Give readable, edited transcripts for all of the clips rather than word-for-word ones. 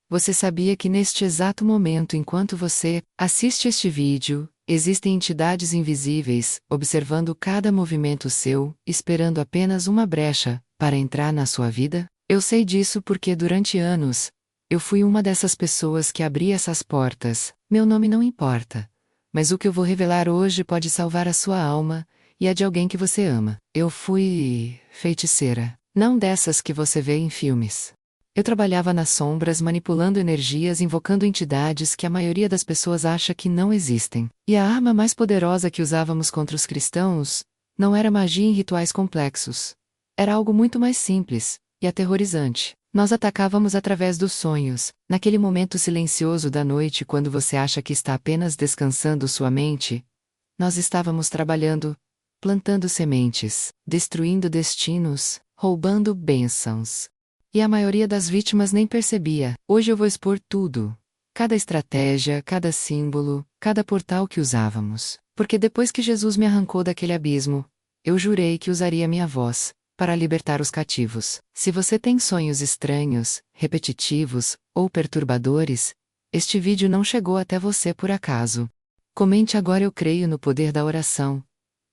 Você sabia que neste exato momento, enquanto você assiste este vídeo, existem entidades invisíveis, observando cada movimento seu, esperando apenas uma brecha para entrar na sua vida? Eu sei disso porque durante anos, eu fui uma dessas pessoas que abria essas portas. Meu nome não importa. Mas o que eu vou revelar hoje pode salvar a sua alma e a de alguém que você ama. Eu fui feiticeira. Não dessas que você vê em filmes. Eu trabalhava nas sombras manipulando energias, invocando entidades que a maioria das pessoas acha que não existem. E a arma mais poderosa que usávamos contra os cristãos não era magia em rituais complexos. Era algo muito mais simples e aterrorizante. Nós atacávamos através dos sonhos, naquele momento silencioso da noite quando você acha que está apenas descansando sua mente. Nós estávamos trabalhando, plantando sementes, destruindo destinos, roubando bênçãos. E a maioria das vítimas nem percebia. Hoje eu vou expor tudo. Cada estratégia, cada símbolo, cada portal que usávamos. Porque depois que Jesus me arrancou daquele abismo, eu jurei que usaria minha voz para libertar os cativos. Se você tem sonhos estranhos, repetitivos ou perturbadores, este vídeo não chegou até você por acaso. Comente agora "Eu creio no poder da oração"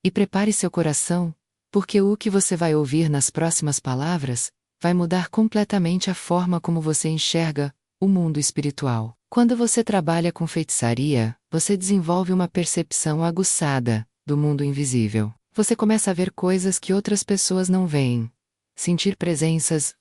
e prepare seu coração, porque o que você vai ouvir nas próximas palavras vai mudar completamente a forma como você enxerga o mundo espiritual. Quando você trabalha com feitiçaria, você desenvolve uma percepção aguçada do mundo invisível. Você começa a ver coisas que outras pessoas não veem. Sentir presenças,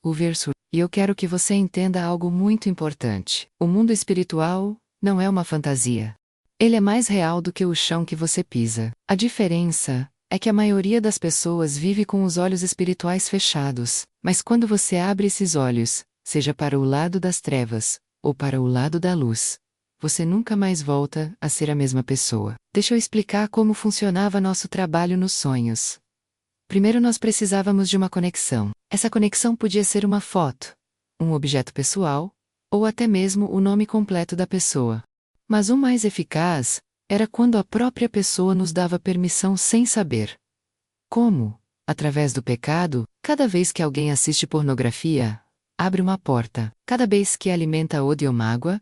e eu quero que você entenda algo muito importante. O mundo espiritual não é uma fantasia. Ele é mais real do que o chão que você pisa. A diferença é que a maioria das pessoas vive com os olhos espirituais fechados, mas quando você abre esses olhos, seja para o lado das trevas ou para o lado da luz, você nunca mais volta a ser a mesma pessoa. Deixa eu explicar como funcionava nosso trabalho nos sonhos. Primeiro nós precisávamos de uma conexão. Essa conexão podia ser uma foto, um objeto pessoal, ou até mesmo o nome completo da pessoa. Mas o mais eficaz era quando a própria pessoa nos dava permissão sem saber. Como? Através do pecado. Cada vez que alguém assiste pornografia, abre uma porta. Cada vez que alimenta ódio ou mágoa,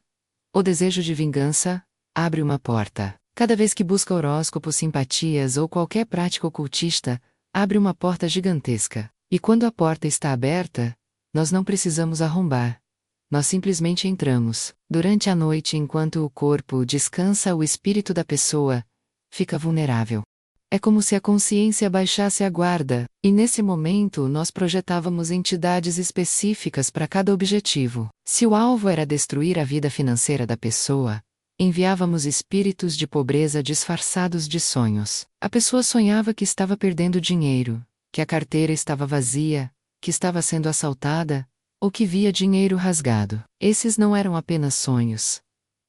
ou desejo de vingança, abre uma porta. Cada vez que busca horóscopos, simpatias ou qualquer prática ocultista, abre uma porta gigantesca. E quando a porta está aberta, nós não precisamos arrombar. Nós simplesmente entramos. Durante a noite, enquanto o corpo descansa, o espírito da pessoa fica vulnerável. É como se a consciência baixasse a guarda, e nesse momento nós projetávamos entidades específicas para cada objetivo. Se o alvo era destruir a vida financeira da pessoa, enviávamos espíritos de pobreza disfarçados de sonhos. A pessoa sonhava que estava perdendo dinheiro, que a carteira estava vazia, que estava sendo assaltada, ou que via dinheiro rasgado. Esses não eram apenas sonhos.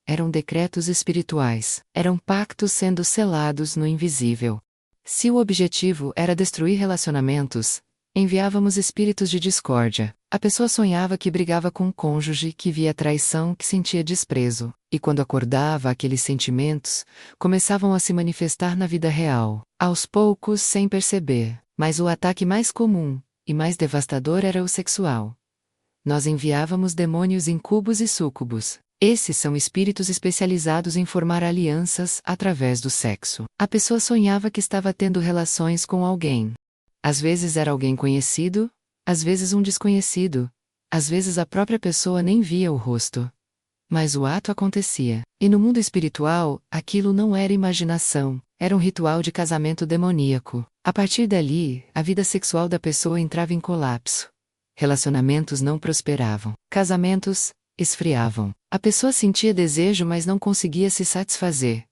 Eram decretos espirituais, eram pactos sendo selados no invisível. Se o objetivo era destruir relacionamentos, enviávamos espíritos de discórdia. A pessoa sonhava que brigava com o cônjuge, que via traição, que sentia desprezo, e quando acordava, aqueles sentimentos começavam a se manifestar na vida real, aos poucos, sem perceber. Mas o ataque mais comum e mais devastador era o sexual. Nós enviávamos demônios incubos e súcubos. Esses são espíritos especializados em formar alianças através do sexo. A pessoa sonhava que estava tendo relações com alguém. Às vezes era alguém conhecido, às vezes um desconhecido, às vezes a própria pessoa nem via o rosto. Mas o ato acontecia. E no mundo espiritual, aquilo não era imaginação, era um ritual de casamento demoníaco. A partir dali, a vida sexual da pessoa entrava em colapso. Relacionamentos não prosperavam. Casamentos esfriavam. A pessoa sentia desejo, mas não conseguia se satisfazer,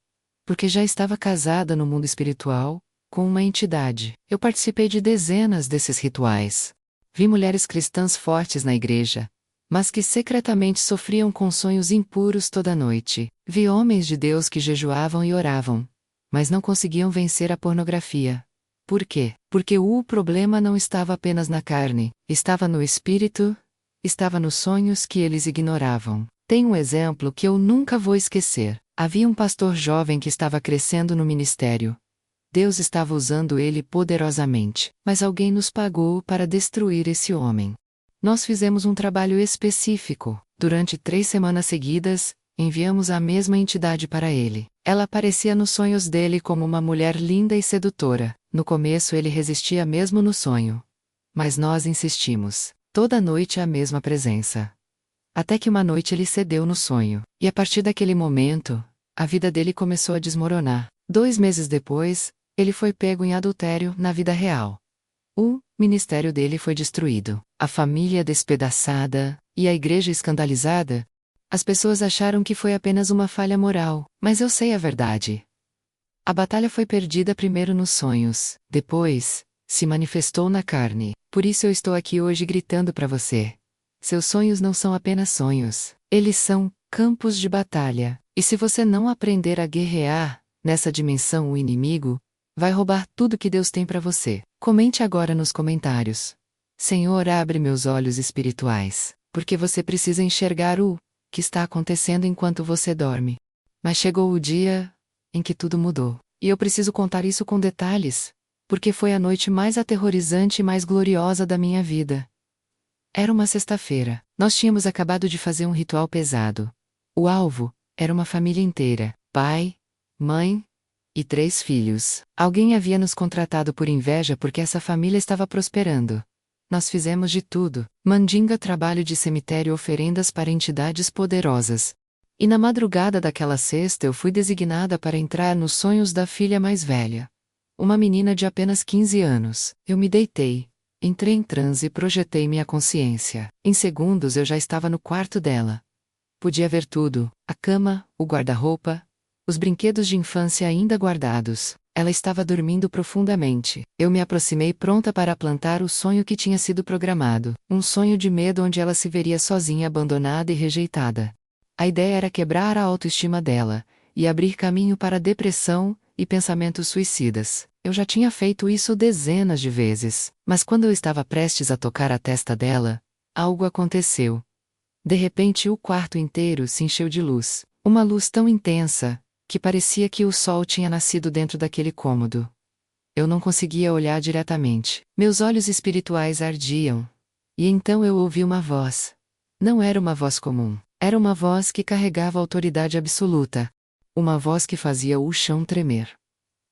porque já estava casada no mundo espiritual, com uma entidade. Eu participei de dezenas desses rituais. Vi mulheres cristãs fortes na igreja, mas que secretamente sofriam com sonhos impuros toda noite. Vi homens de Deus que jejuavam e oravam, mas não conseguiam vencer a pornografia. Por quê? Porque o problema não estava apenas na carne, estava no espírito, estava nos sonhos que eles ignoravam. Tem um exemplo que eu nunca vou esquecer. Havia um pastor jovem que estava crescendo no ministério. Deus estava usando ele poderosamente, mas alguém nos pagou para destruir esse homem. Nós fizemos um trabalho específico. Durante 3 semanas seguidas, enviamos a mesma entidade para ele. Ela aparecia nos sonhos dele como uma mulher linda e sedutora. No começo ele resistia mesmo no sonho. Mas nós insistimos. Toda noite a mesma presença. Até que uma noite ele cedeu no sonho. E a partir daquele momento, a vida dele começou a desmoronar. 2 meses depois, ele foi pego em adultério na vida real. O ministério dele foi destruído. A família despedaçada, e a igreja escandalizada. As pessoas acharam que foi apenas uma falha moral, mas eu sei a verdade. A batalha foi perdida primeiro nos sonhos, depois, se manifestou na carne. Por isso eu estou aqui hoje gritando para você. Seus sonhos não são apenas sonhos, eles são campos de batalha. E se você não aprender a guerrear, nessa dimensão o inimigo vai roubar tudo que Deus tem para você. Comente agora nos comentários. Senhor, abre meus olhos espirituais, porque você precisa enxergar o que está acontecendo enquanto você dorme. Mas chegou o dia em que tudo mudou. E eu preciso contar isso com detalhes, porque foi a noite mais aterrorizante e mais gloriosa da minha vida. Era uma sexta-feira. Nós tínhamos acabado de fazer um ritual pesado. O alvo era uma família inteira: pai, mãe e 3 filhos. Alguém havia nos contratado por inveja porque essa família estava prosperando. Nós fizemos de tudo: mandinga, trabalho de cemitério, oferendas para entidades poderosas. E na madrugada daquela sexta eu fui designada para entrar nos sonhos da filha mais velha. Uma menina de apenas 15 anos. Eu me deitei, entrei em transe e projetei minha consciência. Em segundos eu já estava no quarto dela. Podia ver tudo: a cama, o guarda-roupa, os brinquedos de infância ainda guardados. Ela estava dormindo profundamente. Eu me aproximei pronta para plantar o sonho que tinha sido programado. Um sonho de medo onde ela se veria sozinha, abandonada e rejeitada. A ideia era quebrar a autoestima dela e abrir caminho para depressão e pensamentos suicidas. Eu já tinha feito isso dezenas de vezes, mas quando eu estava prestes a tocar a testa dela, algo aconteceu. De repente o quarto inteiro se encheu de luz. Uma luz tão intensa que parecia que o sol tinha nascido dentro daquele cômodo. Eu não conseguia olhar diretamente. Meus olhos espirituais ardiam. E então eu ouvi uma voz. Não era uma voz comum. Era uma voz que carregava autoridade absoluta. Uma voz que fazia o chão tremer.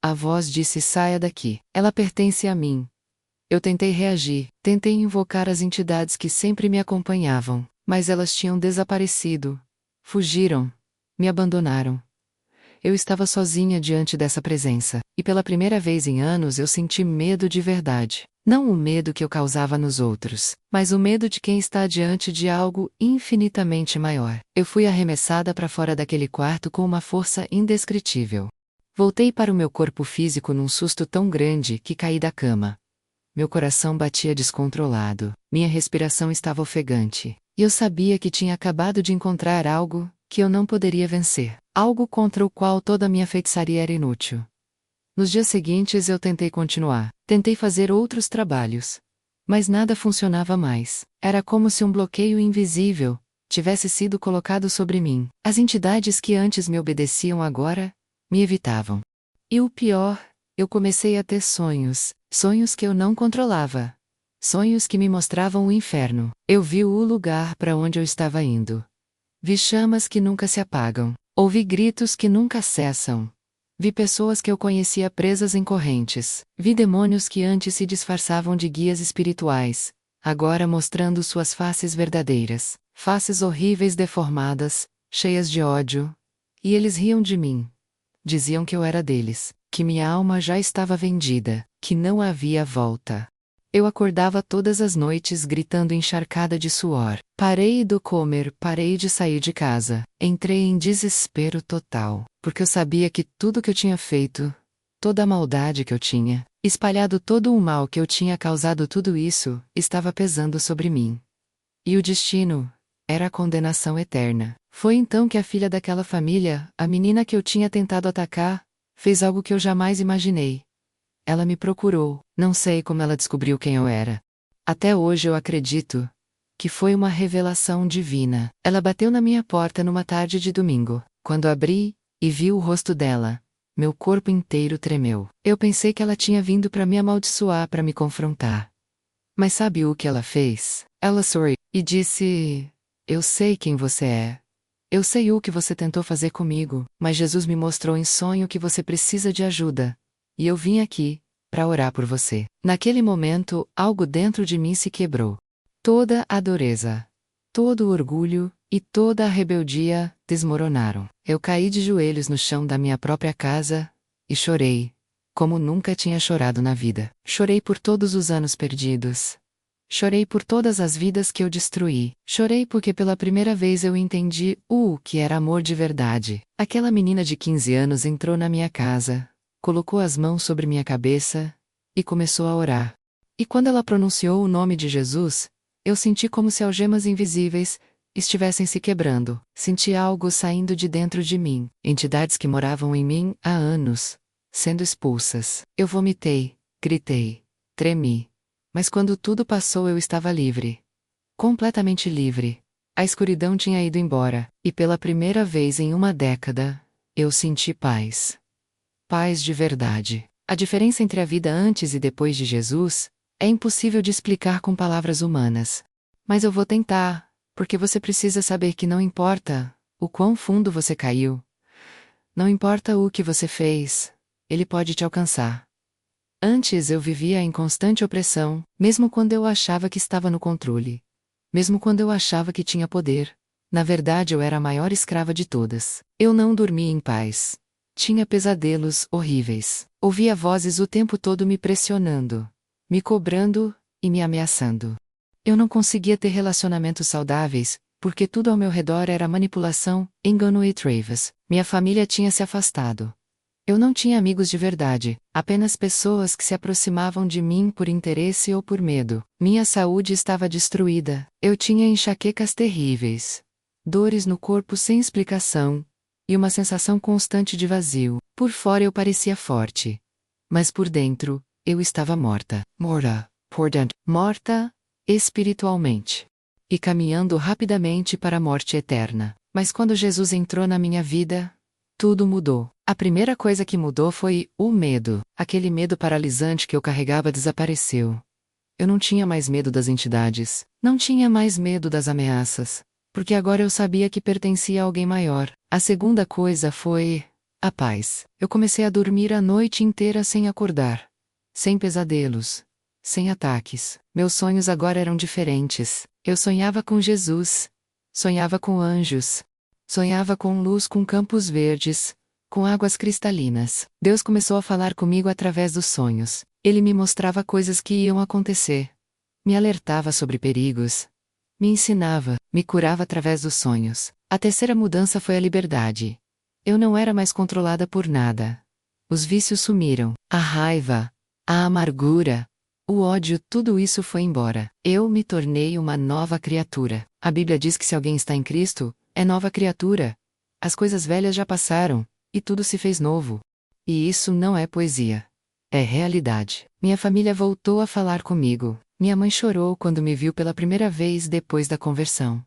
A voz disse: saia daqui. Ela pertence a mim. Eu tentei reagir, tentei invocar as entidades que sempre me acompanhavam, mas elas tinham desaparecido. Fugiram. Me abandonaram. Eu estava sozinha diante dessa presença, e pela primeira vez em anos eu senti medo de verdade. Não o medo que eu causava nos outros, mas o medo de quem está diante de algo infinitamente maior. Eu fui arremessada para fora daquele quarto com uma força indescritível. Voltei para o meu corpo físico num susto tão grande que caí da cama. Meu coração batia descontrolado, minha respiração estava ofegante, e eu sabia que tinha acabado de encontrar algo que eu não poderia vencer. Algo contra o qual toda a minha feitiçaria era inútil. Nos dias seguintes eu tentei continuar. Tentei fazer outros trabalhos. Mas nada funcionava mais. Era como se um bloqueio invisível tivesse sido colocado sobre mim. As entidades que antes me obedeciam agora me evitavam. E o pior, eu comecei a ter sonhos. Sonhos que eu não controlava. Sonhos que me mostravam o inferno. Eu vi o lugar para onde eu estava indo. Vi chamas que nunca se apagam. Ouvi gritos que nunca cessam. Vi pessoas que eu conhecia presas em correntes. Vi demônios que antes se disfarçavam de guias espirituais, agora mostrando suas faces verdadeiras. Faces horríveis, deformadas, cheias de ódio. E eles riam de mim. Diziam que eu era deles, que minha alma já estava vendida, que não havia volta. Eu acordava todas as noites gritando encharcada de suor. Parei de comer, parei de sair de casa. Entrei em desespero total, porque eu sabia que tudo que eu tinha feito, toda a maldade que eu tinha, espalhado todo o mal que eu tinha causado, tudo isso, estava pesando sobre mim. E o destino era a condenação eterna. Foi então que a filha daquela família, a menina que eu tinha tentado atacar, fez algo que eu jamais imaginei. Ela me procurou, não sei como ela descobriu quem eu era. Até hoje eu acredito que foi uma revelação divina. Ela bateu na minha porta numa tarde de domingo. Quando abri e vi o rosto dela, meu corpo inteiro tremeu. Eu pensei que ela tinha vindo para me amaldiçoar, para me confrontar. Mas sabe o que ela fez? Ela sorriu e disse: Eu sei quem você é. Eu sei o que você tentou fazer comigo, mas Jesus me mostrou em sonho que você precisa de ajuda. E eu vim aqui, para orar por você. Naquele momento, algo dentro de mim se quebrou. Toda a dureza, todo o orgulho e toda a rebeldia desmoronaram. Eu caí de joelhos no chão da minha própria casa e chorei, como nunca tinha chorado na vida. Chorei por todos os anos perdidos. Chorei por todas as vidas que eu destruí. Chorei porque pela primeira vez eu entendi o que era amor de verdade. Aquela menina de 15 anos entrou na minha casa, colocou as mãos sobre minha cabeça e começou a orar. E quando ela pronunciou o nome de Jesus, eu senti como se algemas invisíveis estivessem se quebrando. Senti algo saindo de dentro de mim, entidades que moravam em mim há anos, sendo expulsas. Eu vomitei, gritei, tremi. Mas quando tudo passou eu estava livre. Completamente livre. A escuridão tinha ido embora, e pela primeira vez em uma década, eu senti paz. Paz de verdade. A diferença entre a vida antes e depois de Jesus é impossível de explicar com palavras humanas. Mas eu vou tentar, porque você precisa saber que não importa o quão fundo você caiu, não importa o que você fez, Ele pode te alcançar. Antes eu vivia em constante opressão, mesmo quando eu achava que estava no controle. Mesmo quando eu achava que tinha poder. Na verdade eu era a maior escrava de todas. Eu não dormia em paz. Tinha pesadelos horríveis. Ouvia vozes o tempo todo me pressionando, me cobrando e me ameaçando. Eu não conseguia ter relacionamentos saudáveis, porque tudo ao meu redor era manipulação, engano e travas. Minha família tinha se afastado. Eu não tinha amigos de verdade, apenas pessoas que se aproximavam de mim por interesse ou por medo. Minha saúde estava destruída, eu tinha enxaquecas terríveis, dores no corpo sem explicação, e uma sensação constante de vazio. Por fora eu parecia forte, mas por dentro, eu estava morta. Por dentro, morta, espiritualmente. E caminhando rapidamente para a morte eterna. Mas quando Jesus entrou na minha vida, tudo mudou. A primeira coisa que mudou foi o medo. Aquele medo paralisante que eu carregava desapareceu. Eu não tinha mais medo das entidades. Não tinha mais medo das ameaças. Porque agora eu sabia que pertencia a alguém maior. A segunda coisa foi a paz. Eu comecei a dormir a noite inteira sem acordar. Sem pesadelos. Sem ataques. Meus sonhos agora eram diferentes. Eu sonhava com Jesus. Sonhava com anjos. Sonhava com luz, com campos verdes, com águas cristalinas. Deus começou a falar comigo através dos sonhos. Ele me mostrava coisas que iam acontecer. Me alertava sobre perigos. Me ensinava, me curava através dos sonhos. A terceira mudança foi a liberdade. Eu não era mais controlada por nada. Os vícios sumiram. A raiva, a amargura, o ódio, tudo isso foi embora. Eu me tornei uma nova criatura. A Bíblia diz que se alguém está em Cristo, é nova criatura. As coisas velhas já passaram, e tudo se fez novo. E isso não é poesia. É realidade. Minha família voltou a falar comigo. Minha mãe chorou quando me viu pela primeira vez depois da conversão.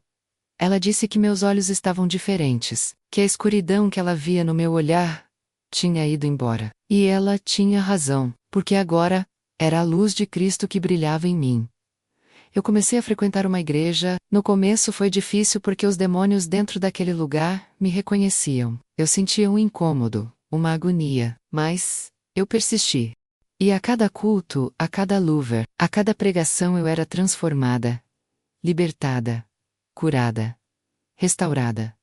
Ela disse que meus olhos estavam diferentes, que a escuridão que ela via no meu olhar tinha ido embora. E ela tinha razão, porque agora era a luz de Cristo que brilhava em mim. Eu comecei a frequentar uma igreja. No começo foi difícil porque os demônios dentro daquele lugar me reconheciam. Eu sentia um incômodo, uma agonia, mas eu persisti. E a cada culto, a cada louver, a cada pregação eu era transformada, libertada, curada, restaurada.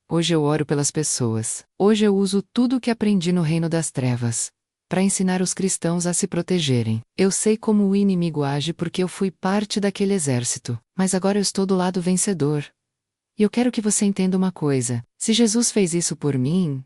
Hoje eu oro pelas pessoas. Hoje eu uso tudo o que aprendi no reino das trevas para ensinar os cristãos a se protegerem. Eu sei como o inimigo age porque eu fui parte daquele exército, mas agora eu estou do lado vencedor. E eu quero que você entenda uma coisa: se Jesus fez isso por mim,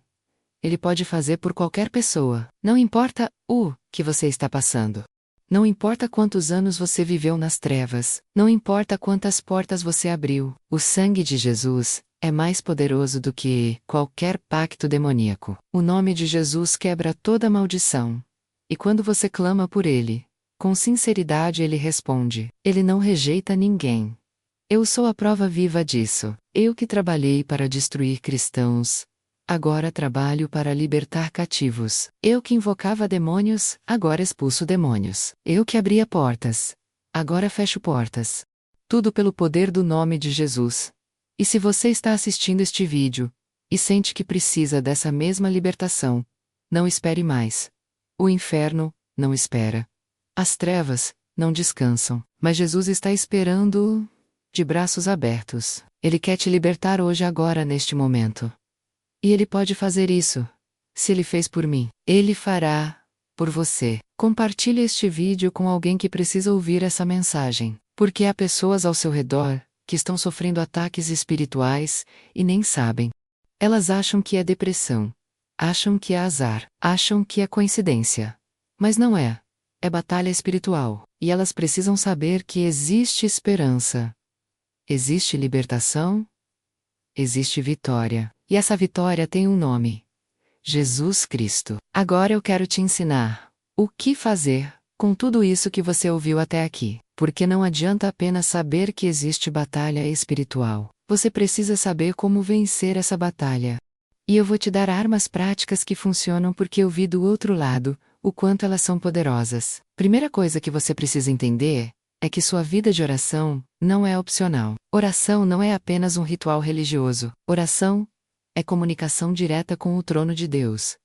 Ele pode fazer por qualquer pessoa. Não importa o que você está passando. Não importa quantos anos você viveu nas trevas. Não importa quantas portas você abriu. O sangue de Jesus é mais poderoso do que qualquer pacto demoníaco. O nome de Jesus quebra toda maldição. E quando você clama por Ele, com sinceridade Ele responde. Ele não rejeita ninguém. Eu sou a prova viva disso. Eu que trabalhei para destruir cristãos, agora trabalho para libertar cativos. Eu que invocava demônios, agora expulso demônios. Eu que abria portas, agora fecho portas. Tudo pelo poder do nome de Jesus. E se você está assistindo este vídeo e sente que precisa dessa mesma libertação, não espere mais. O inferno não espera. As trevas não descansam, mas Jesus está esperando de braços abertos. Ele quer te libertar hoje, agora, neste momento. E Ele pode fazer isso. Se Ele fez por mim, Ele fará por você. Compartilhe este vídeo com alguém que precisa ouvir essa mensagem, porque há pessoas ao seu redor que estão sofrendo ataques espirituais e nem sabem. Elas acham que é depressão, acham que é azar, acham que é coincidência. Mas não é. É batalha espiritual, e elas precisam saber que existe esperança. Existe libertação, existe vitória, e essa vitória tem um nome: Jesus Cristo. Agora eu quero te ensinar o que fazer com tudo isso que você ouviu até aqui, porque não adianta apenas saber que existe batalha espiritual. Você precisa saber como vencer essa batalha. E eu vou te dar armas práticas que funcionam, porque eu vi do outro lado o quanto elas são poderosas. Primeira coisa que você precisa entender é que sua vida de oração não é opcional. Oração não é apenas um ritual religioso. Oração é comunicação direta com o trono de Deus.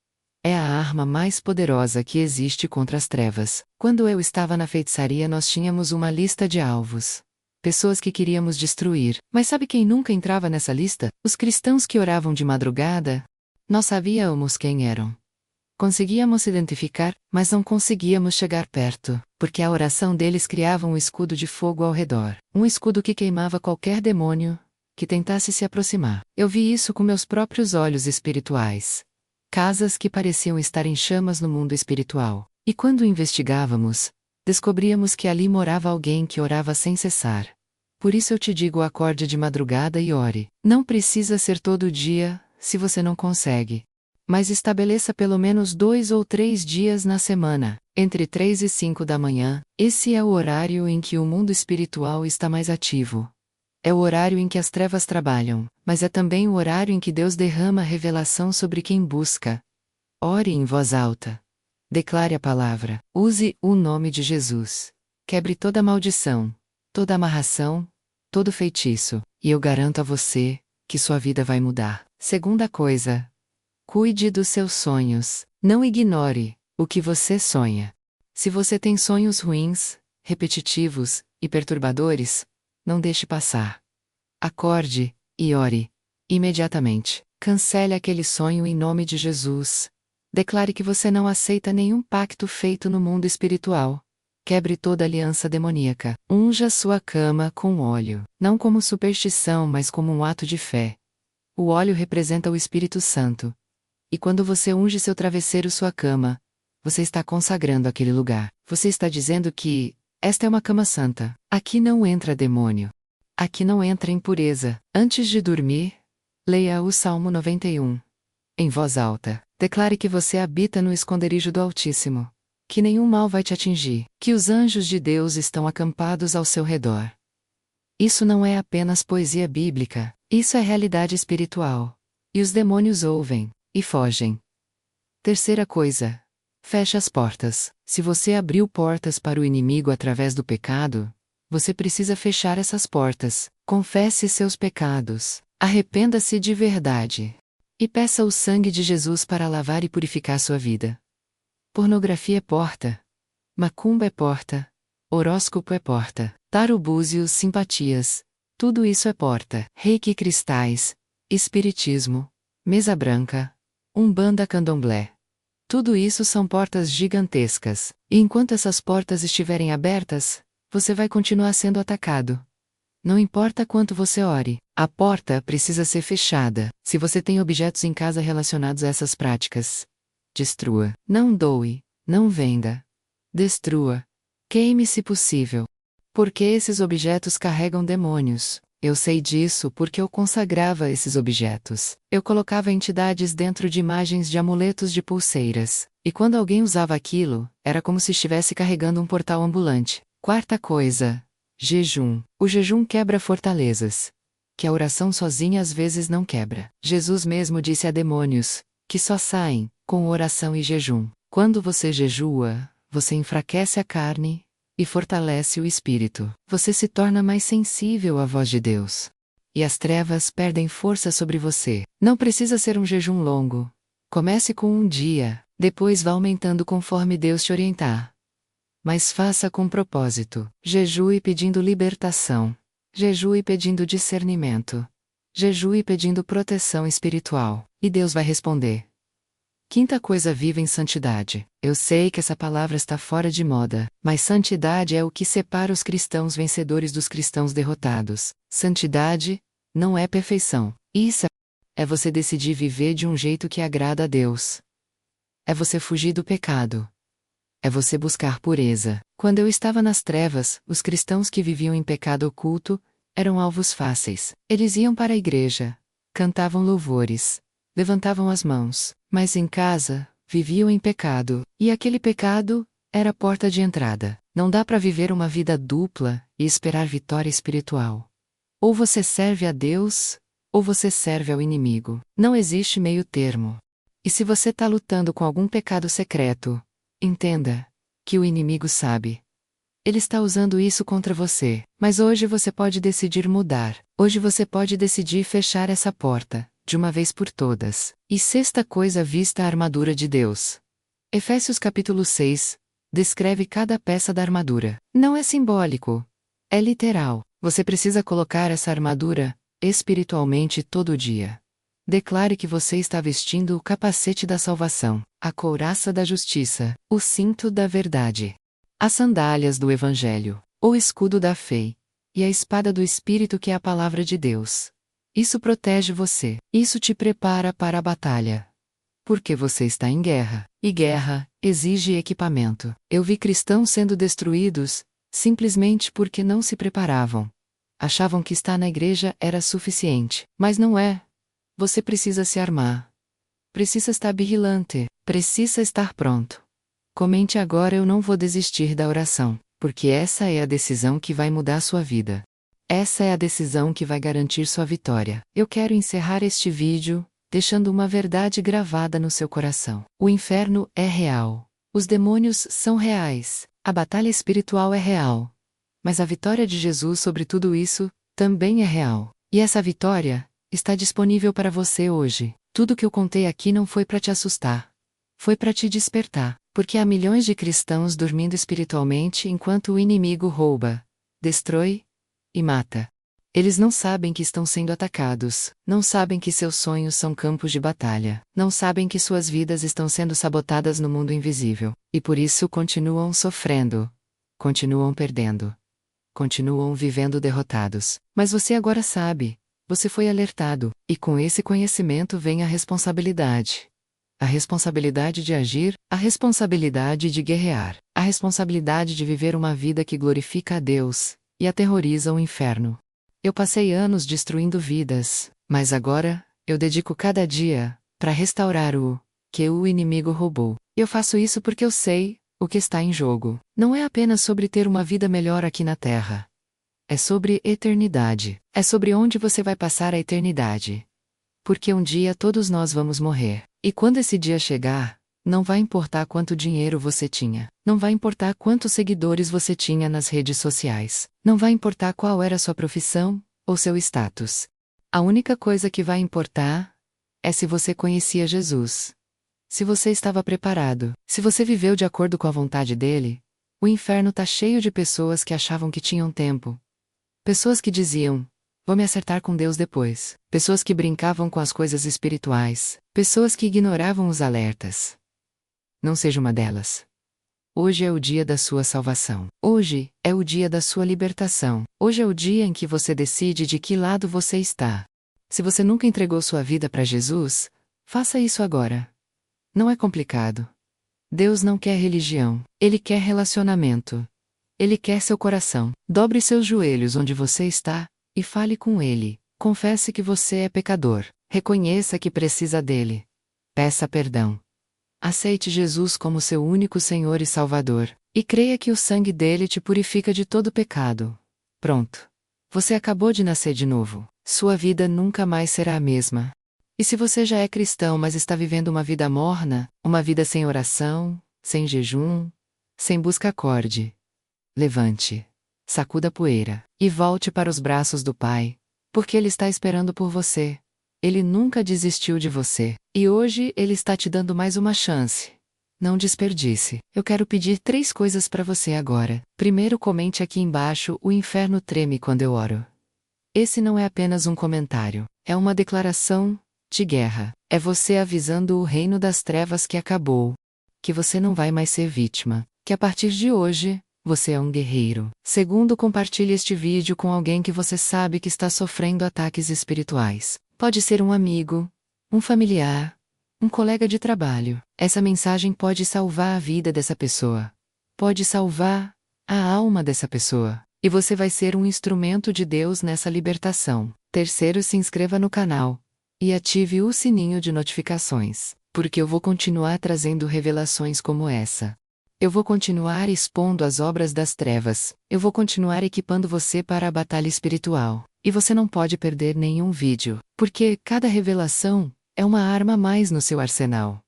É a arma mais poderosa que existe contra as trevas. Quando eu estava na feitiçaria, nós tínhamos uma lista de alvos. Pessoas que queríamos destruir. Mas sabe quem nunca entrava nessa lista? Os cristãos que oravam de madrugada. Nós sabíamos quem eram. Conseguíamos se identificar, mas não conseguíamos chegar perto, porque a oração deles criava um escudo de fogo ao redor. Um escudo que queimava qualquer demônio que tentasse se aproximar. Eu vi isso com meus próprios olhos espirituais. Casas que pareciam estar em chamas no mundo espiritual. E quando investigávamos, descobríamos que ali morava alguém que orava sem cessar. Por isso eu te digo, acorde de madrugada e ore. Não precisa ser todo dia, se você não consegue. Mas estabeleça pelo menos 2 ou 3 dias na semana, entre 3 e 5 da manhã. Esse é o horário em que o mundo espiritual está mais ativo. É o horário em que as trevas trabalham, mas é também o horário em que Deus derrama revelação sobre quem busca. Ore em voz alta. Declare a palavra. Use o nome de Jesus. Quebre toda maldição, toda amarração, todo feitiço, e eu garanto a você que sua vida vai mudar. Segunda coisa: cuide dos seus sonhos. Não ignore o que você sonha. Se você tem sonhos ruins, repetitivos e perturbadores, não deixe passar. Acorde e ore imediatamente. Cancele aquele sonho em nome de Jesus. Declare que você não aceita nenhum pacto feito no mundo espiritual. Quebre toda aliança demoníaca. Unja sua cama com óleo, não como superstição, mas como um ato de fé. O óleo representa o Espírito Santo. E quando você unge seu travesseiro, sua cama, você está consagrando aquele lugar. Você está dizendo que esta é uma cama santa. Aqui não entra demônio. Aqui não entra impureza. Antes de dormir, leia o Salmo 91. Em voz alta, declare que você habita no esconderijo do Altíssimo. Que nenhum mal vai te atingir. Que os anjos de Deus estão acampados ao seu redor. Isso não é apenas poesia bíblica. Isso é realidade espiritual. E os demônios ouvem e fogem. Terceira coisa: feche as portas. Se você abriu portas para o inimigo através do pecado, você precisa fechar essas portas. Confesse seus pecados. Arrependa-se de verdade. E peça o sangue de Jesus para lavar e purificar sua vida. Pornografia é porta. Macumba é porta. Horóscopo é porta. Tarô, búzios, simpatias. Tudo isso é porta. Reiki, cristais. Espiritismo. Mesa branca. Umbanda, candomblé. Tudo isso são portas gigantescas. E enquanto essas portas estiverem abertas, você vai continuar sendo atacado. Não importa quanto você ore, a porta precisa ser fechada. Se você tem objetos em casa relacionados a essas práticas, destrua. Não doe, não venda. Destrua. Queime se possível. Porque esses objetos carregam demônios. Eu sei disso porque eu consagrava esses objetos. Eu colocava entidades dentro de imagens de amuletos de pulseiras. E quando alguém usava aquilo, era como se estivesse carregando um portal ambulante. Quarta coisa: jejum. O jejum quebra fortalezas que a oração sozinha às vezes não quebra. Jesus mesmo disse a demônios que só saem com oração e jejum. Quando você jejua, você enfraquece a carne e fortalece o espírito. Você se torna mais sensível à voz de Deus. e as trevas perdem força sobre você. Não precisa ser um jejum longo. Comece com um dia, depois vá aumentando conforme Deus te orientar. Mas faça com propósito. Jejue pedindo libertação. Jejue pedindo discernimento. Jejue pedindo proteção espiritual. E Deus vai responder. Quinta coisa: viva em santidade. Eu sei que essa palavra está fora de moda, mas santidade é o que separa os cristãos vencedores dos cristãos derrotados. Santidade não é perfeição. Isso é você decidir viver de um jeito que agrada a Deus. É você fugir do pecado. É você buscar pureza. Quando eu estava nas trevas, os cristãos que viviam em pecado oculto eram alvos fáceis. Eles iam para a igreja, cantavam louvores, levantavam as mãos, mas em casa, viviam em pecado, e aquele pecado era a porta de entrada. Não dá para viver uma vida dupla e esperar vitória espiritual. Ou você serve a Deus, ou você serve ao inimigo. Não existe meio termo. E se você está lutando com algum pecado secreto, entenda que o inimigo sabe. Ele está usando isso contra você, mas hoje você pode decidir mudar. Hoje você pode decidir fechar essa porta, de uma vez por todas. E sexta coisa: vista a armadura de Deus. Efésios capítulo 6 descreve cada peça da armadura. Não é simbólico, é literal. Você precisa colocar essa armadura espiritualmente todo dia. Declare que você está vestindo o capacete da salvação, a couraça da justiça, o cinto da verdade, as sandálias do Evangelho, o escudo da fé e a espada do Espírito, que é a palavra de Deus. Isso protege você. Isso te prepara para a batalha. Porque você está em guerra, e guerra exige equipamento. Eu vi cristãos sendo destruídos simplesmente porque não se preparavam. Achavam que estar na igreja era suficiente, mas não é. Você precisa se armar. Precisa estar vigilante. Precisa estar pronto. Comente agora: eu não vou desistir da oração, porque essa é a decisão que vai mudar sua vida. Essa é a decisão que vai garantir sua vitória. Eu quero encerrar este vídeo deixando uma verdade gravada no seu coração. O inferno é real. Os demônios são reais. A batalha espiritual é real. Mas a vitória de Jesus sobre tudo isso também é real. E essa vitória está disponível para você hoje. Tudo que eu contei aqui não foi para te assustar. Foi para te despertar. Porque há milhões de cristãos dormindo espiritualmente enquanto o inimigo rouba, destrói e mata. Eles não sabem que estão sendo atacados, não sabem que seus sonhos são campos de batalha, não sabem que suas vidas estão sendo sabotadas no mundo invisível, e por isso continuam sofrendo, continuam perdendo, continuam vivendo derrotados. Mas você agora sabe, você foi alertado, e com esse conhecimento vem a responsabilidade. A responsabilidade de agir, a responsabilidade de guerrear, a responsabilidade de viver uma vida que glorifica a Deus e aterroriza o inferno. Eu passei anos destruindo vidas, mas agora, eu dedico cada dia para restaurar o que o inimigo roubou. Eu faço isso porque eu sei o que está em jogo. Não é apenas sobre ter uma vida melhor aqui na Terra. É sobre eternidade. É sobre onde você vai passar a eternidade. Porque um dia todos nós vamos morrer. E quando esse dia chegar, não vai importar quanto dinheiro você tinha. Não vai importar quantos seguidores você tinha nas redes sociais. Não vai importar qual era a sua profissão ou seu status. A única coisa que vai importar é se você conhecia Jesus. Se você estava preparado. Se você viveu de acordo com a vontade dele. O inferno está cheio de pessoas que achavam que tinham tempo. Pessoas que diziam: vou me acertar com Deus depois. Pessoas que brincavam com as coisas espirituais. Pessoas que ignoravam os alertas. Não seja uma delas. Hoje é o dia da sua salvação. Hoje é o dia da sua libertação. Hoje é o dia em que você decide de que lado você está. Se você nunca entregou sua vida para Jesus, faça isso agora. Não é complicado. Deus não quer religião. Ele quer relacionamento. Ele quer seu coração. Dobre seus joelhos onde você está e fale com Ele. Confesse que você é pecador. Reconheça que precisa dele. Peça perdão. Aceite Jesus como seu único Senhor e Salvador, e creia que o sangue dele te purifica de todo pecado. Pronto. Você acabou de nascer de novo. Sua vida nunca mais será a mesma. E se você já é cristão, mas está vivendo uma vida morna, uma vida sem oração, sem jejum, sem busca, acorde. Levante. Sacuda a poeira. E volte para os braços do Pai, Porque Ele está esperando por você. Ele nunca desistiu de você. E hoje Ele está te dando mais uma chance. Não desperdice. Eu quero pedir 3 coisas para você agora. Primeiro, comente aqui embaixo: o inferno treme quando eu oro. Esse não é apenas um comentário. É uma declaração de guerra. É você avisando o reino das trevas que acabou. Que você não vai mais ser vítima. Que a partir de hoje, você é um guerreiro. Segundo, compartilhe este vídeo com alguém que você sabe que está sofrendo ataques espirituais. Pode ser um amigo, um familiar, um colega de trabalho. Essa mensagem pode salvar a vida dessa pessoa. Pode salvar a alma dessa pessoa. E você vai ser um instrumento de Deus nessa libertação. Terceiro, se inscreva no canal e ative o sininho de notificações, porque eu vou continuar trazendo revelações como essa. Eu vou continuar expondo as obras das trevas. Eu vou continuar equipando você para a batalha espiritual. E você não pode perder nenhum vídeo, porque cada revelação é uma arma a mais no seu arsenal.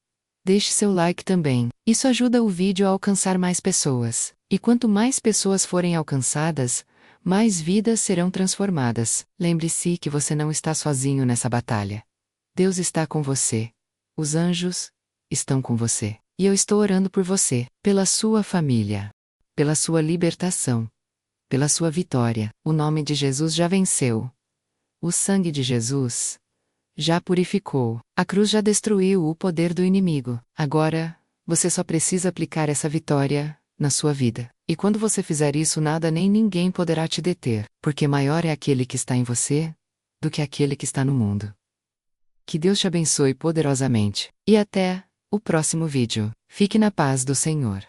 Deixe seu like também. Isso ajuda o vídeo a alcançar mais pessoas. E quanto mais pessoas forem alcançadas, mais vidas serão transformadas. Lembre-se que você não está sozinho nessa batalha. Deus está com você. Os anjos estão com você. E eu estou orando por você, pela sua família, pela sua libertação, pela sua vitória. O nome de Jesus já venceu. O sangue de Jesus já purificou. A cruz já destruiu o poder do inimigo. Agora, você só precisa aplicar essa vitória na sua vida. E quando você fizer isso, nada nem ninguém poderá te deter, porque maior é aquele que está em você do que aquele que está no mundo. Que Deus te abençoe poderosamente. E até o próximo vídeo. Fique na paz do Senhor.